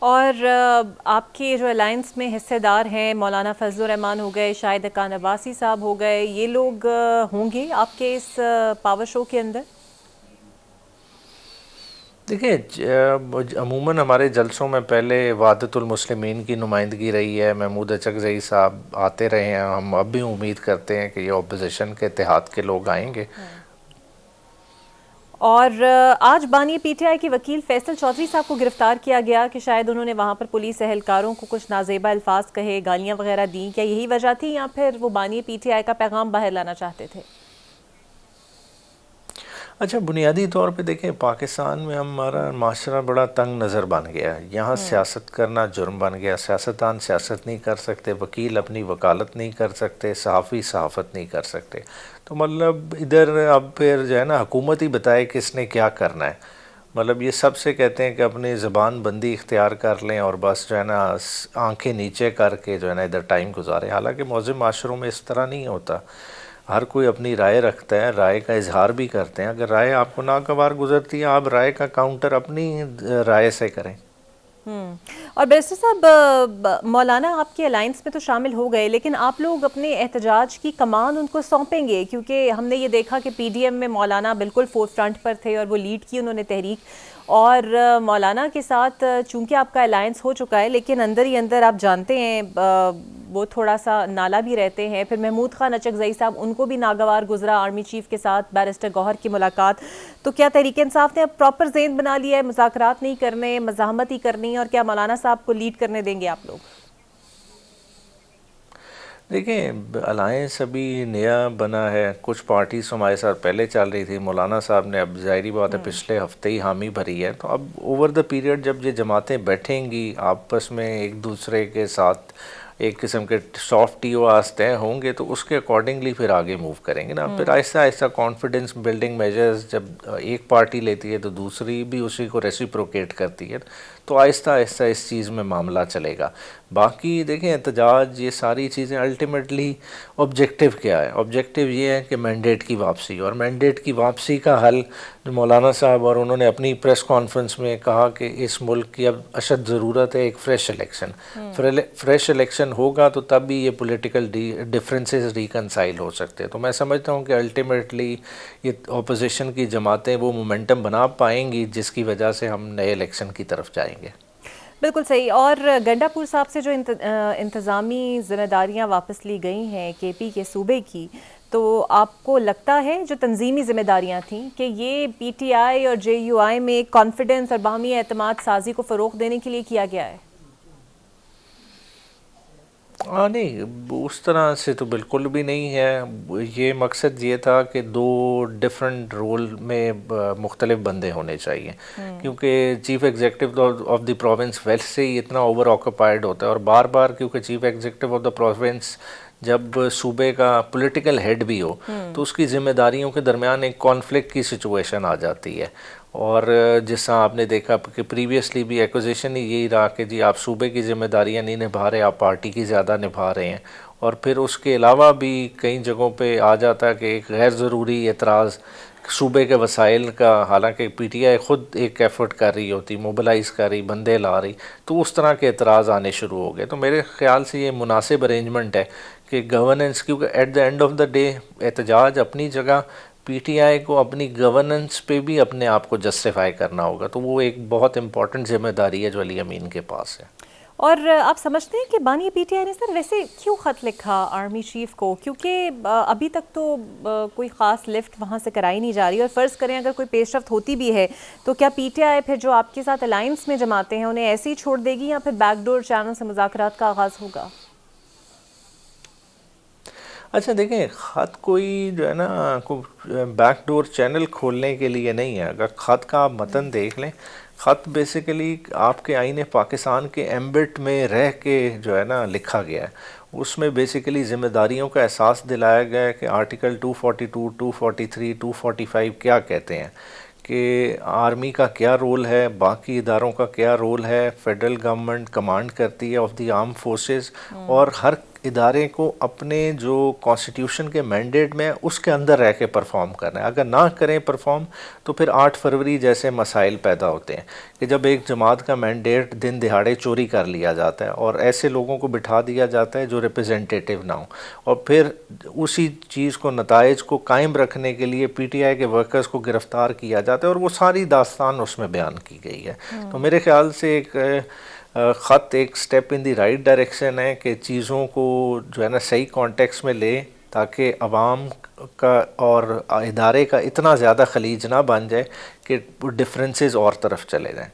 اور آپ کے جو الائنس میں حصے دار ہیں مولانا فضل الرحمان ہو گئے، شاہد اکان عباسی صاحب ہو گئے، یہ لوگ ہوں گے آپ کے اس پاور شو کے اندر؟ دیکھیں عموماً ہمارے جلسوں میں پہلے وحدت المسلمین کی نمائندگی رہی ہے، محمود اچکزئی صاحب آتے رہے ہیں، ہم اب بھی امید کرتے ہیں کہ یہ اپوزیشن کے اتحاد کے لوگ آئیں گے۔ اور آج بانی پی ٹی آئی کے وکیل فیصل چودھری صاحب کو گرفتار کیا گیا کہ شاید انہوں نے وہاں پر پولیس اہلکاروں کو کچھ نازیبا الفاظ کہے، گالیاں وغیرہ دیں، کیا یہی وجہ تھی یا پھر وہ بانی پی ٹی آئی کا پیغام باہر لانا چاہتے تھے؟ اچھا، بنیادی طور پہ دیکھیں پاکستان میں ہمارا معاشرہ بڑا تنگ نظر بن گیا ہے، یہاں سیاست کرنا جرم بن گیا، سیاستدان سیاست نہیں کر سکتے، وکیل اپنی وکالت نہیں کر سکتے، صحافی صحافت نہیں کر سکتے، تو مطلب ادھر اب پھر جو ہے نا حکومت ہی بتائے کس نے کیا کرنا ہے۔ مطلب یہ سب سے کہتے ہیں کہ اپنی زبان بندی اختیار کر لیں اور بس جو ہے نا آنکھیں نیچے کر کے جو ہے نا ادھر ٹائم گزاریں، حالانکہ معظم معاشروں میں اس طرح نہیں ہوتا، ہر کوئی اپنی رائے رکھتا ہے، رائے کا اظہار بھی کرتے ہیں، اگر رائے آپ کو ناگوار گزرتی ہے آپ رائے کا کاؤنٹر اپنی رائے سے کریں۔ اور بیرسٹر صاحب، مولانا آپ کے الائنس میں تو شامل ہو گئے، لیکن آپ لوگ اپنے احتجاج کی کمان ان کو سونپیں گے؟ کیونکہ ہم نے یہ دیکھا کہ پی ڈی ایم میں مولانا بالکل فورتھ فرنٹ پر تھے اور وہ لیڈ کی انہوں نے تحریک، اور مولانا کے ساتھ چونکہ آپ کا الائنس ہو چکا ہے لیکن اندر ہی اندر آپ جانتے ہیں وہ تھوڑا سا نالا بھی رہتے ہیں۔ پھر محمود خان اچکزئی صاحب، ان کو بھی ناگوار گزرا آرمی چیف کے ساتھ بیرسٹر گوہر کی ملاقات، تو کیا تحریک انصاف نے اب پراپر ذہن بنا لیا ہے مذاکرات نہیں کرنے، مزاحمت ہی کرنی، اور کیا مولانا صاحب کو لیڈ کرنے دیں گے آپ لوگ؟ دیکھیں الائنس ابھی نیا بنا ہے، کچھ پارٹیز ہمارے ساتھ پہلے چل رہی تھی، مولانا صاحب نے اب ظاہری بات ہے پچھلے ہفتے ہی حامی بھری ہے، تو اب اوور دا پیریڈ جب یہ جماعتیں بیٹھیں گی آپس میں ایک دوسرے کے ساتھ ایک قسم کے سافٹ ٹی او آس طے ہوں گے تو اس کے اکارڈنگلی پھر آگے موو کریں گے نا، پھر آہستہ آہستہ کانفیڈنس بلڈنگ میجرز جب ایک پارٹی لیتی ہے تو دوسری بھی اسی کو ریسیپروکیٹ کرتی ہے، تو آہستہ آہستہ اس چیز میں معاملہ چلے گا۔ باقی دیکھیں احتجاج یہ ساری چیزیں الٹیمیٹلی آبجیکٹیو کیا ہے، آبجیکٹیو یہ ہے کہ مینڈیٹ کی واپسی، اور مینڈیٹ کی واپسی کا حل جو مولانا صاحب اور انہوں نے اپنی پریس کانفرنس میں کہا کہ اس ملک کی اب اشد ضرورت ہے ایک فریش الیکشن، فریش الیکشن ہوگا تو تب بھی یہ پولیٹیکل ڈیفرنسز ریکنسائل ہو سکتے ہیں، تو میں سمجھتا ہوں کہ الٹیمیٹلی یہ اپوزیشن کی جماعتیں وہ مومنٹم بنا پائیں گی جس کی وجہ سے ہم نئے الیکشن کی طرف جائیں گے۔ بالکل صحیح۔ اور گنڈا پور صاحب سے جو انتظامی ذمہ داریاں واپس لی گئی ہیں کے پی کے صوبے کی، تو آپ کو لگتا ہے جو تنظیمی ذمہ داریاں تھیں کہ یہ پی ٹی آئی اور جے یو آئی میں کانفیڈنس اور باہمی اعتماد سازی کو فروغ دینے کے لیے کیا گیا ہے؟ نہیں اس طرح سے تو بالکل بھی نہیں ہے، یہ مقصد یہ تھا کہ دو ڈیفرنٹ رول میں مختلف بندے ہونے چاہیے، کیونکہ chief executive of the province ویسٹ سے ہی اتنا اوور آکوپائڈ ہوتا ہے، اور بار بار کیونکہ chief executive of the province جب صوبے کا پولیٹیکل ہیڈ بھی ہو تو اس کی ذمہ داریوں کے درمیان ایک کانفلکٹ کی سچویشن آ جاتی ہے، اور جس طرح آپ نے دیکھا کہ پریویسلی بھی ایکوزیشن ہی یہی رہا کہ جی آپ صوبے کی ذمہ داریاں نہیں نبھا رہے، آپ پارٹی کی زیادہ نبھا رہے ہیں، اور پھر اس کے علاوہ بھی کئی جگہوں پہ آ جاتا ہے کہ ایک غیر ضروری اعتراض صوبے کے وسائل کا، حالانکہ پی ٹی آئی خود ایک ایفرٹ کر رہی ہوتی، موبلائز کر رہی، بندے لا رہی، تو اس طرح کے اعتراض آنے شروع ہو گئے، تو میرے خیال سے یہ مناسب ارینجمنٹ ہے کہ گورننس، کیونکہ at the end of the day احتجاج اپنی جگہ، پی ٹی آئی کو اپنی گورننس پہ بھی اپنے آپ کو جسٹیفائی کرنا ہوگا، تو وہ ایک بہت امپورٹنٹ ذمہ داری ہے جو علی امین کے پاس ہے۔ اور آپ سمجھتے ہیں کہ بانی پی ٹی آئی نے سر ویسے کیوں خط لکھا آرمی چیف کو؟ کیونکہ ابھی تک تو کوئی خاص لفٹ وہاں سے کرائی نہیں جا رہی، اور فرض کریں اگر کوئی پیش رفت ہوتی بھی ہے تو کیا پی ٹی آئی پھر جو آپ کے ساتھ الائنس میں جماتے ہیں انہیں ایسے ہی چھوڑ دے گی یا پھر بیک ڈور چینل سے مذاکرات کا آغاز ہوگا؟ اچھا دیکھیں، خط کوئی جو ہے نا بیک ڈور چینل کھولنے کے لیے نہیں ہے، اگر خط کا آپ متن دیکھ لیں، خط بیسیکلی آپ کے آئین پاکستان کے ایمبٹ میں رہ کے جو ہے نا لکھا گیا ہے، اس میں بیسیکلی ذمہ داریوں کا احساس دلایا گیا ہے کہ آرٹیکل 242، 243، 245 کیا کہتے ہیں، کہ آرمی کا کیا رول ہے، باقی اداروں کا کیا رول ہے، فیڈرل گورنمنٹ کمانڈ کرتی ہے آف دی آرم فورسز، اور ہر ادارے کو اپنے جو کانسٹیٹیوشن کے مینڈیٹ میں اس کے اندر رہ کے پرفارم کرنا ہے. اگر نہ کریں پرفارم تو پھر 8 فروری جیسے مسائل پیدا ہوتے ہیں کہ جب ایک جماعت کا مینڈیٹ دن دہاڑے چوری کر لیا جاتا ہے اور ایسے لوگوں کو بٹھا دیا جاتا ہے جو ریپرزینٹیٹیو نہ ہوں, اور پھر اسی چیز کو نتائج کو قائم رکھنے کے لیے پی ٹی آئی کے ورکرز کو گرفتار کیا جاتا ہے, اور وہ ساری داستان اس میں بیان کی گئی ہے. تو میرے خیال سے ایک خط ایک سٹیپ ان دی رائٹ ڈائریکشن ہے کہ چیزوں کو جو ہے نا صحیح کانٹیکس میں لے تاکہ عوام کا اور ادارے کا اتنا زیادہ خلیج نہ بن جائے کہ ڈفرینسز اور طرف چلے جائیں.